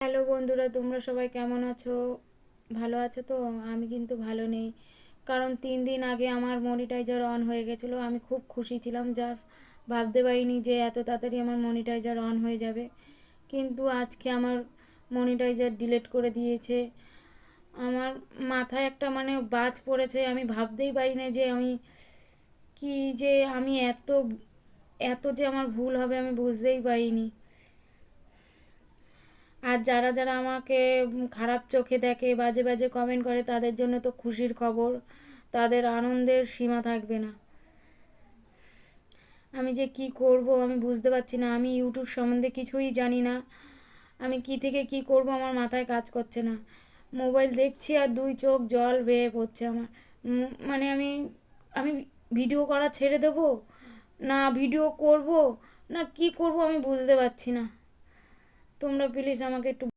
Hello বন্ধুরা, তোমরা সবাই কেমন আছো? ভালো আছো তো? আমি কিন্তু ভালো নেই, কারণ 3 দিন আগে আমার মনিটাইজার অন হয়ে গেছিলো। আমি খুব খুশি ছিলাম, জাস্ট ভাবতে পারিনি যে এত তাড়াতাড়ি আমার মনিটাইজার অন হয়ে যাবে। কিন্তু আজকে আমার মনিটাইজার ডিলিট করে দিয়েছে। আমার মাথায় একটা বাজ পড়েছে। আমি ভাবতেই পারি না যে কি যে আমি এত এত যে আমার ভুল হবে আমি বুঝতেই পারিনি। আর যারা যারা আমাকে খারাপ চোখে দেখে, বাজে বাজে কমেন্ট করে, তাদের জন্য তো খুশির খবর, তাদের আনন্দের সীমা থাকবে না। আমি যে কি করব আমি বুঝতে পারছি না। আমি ইউটিউব সম্বন্ধে কিছুই জানি না। আমি কি থেকে কি করব আমার মাথায় কাজ করছে না। মোবাইল দেখছি আর দুই চোখ জল বেয়ে পড়ছে আমার। মানে আমি আমি ভিডিও করা ছেড়ে দেব, না ভিডিও করব, না কি করব আমি বুঝতে পারছি না। তোমরা প্লিজ আমাকে একটু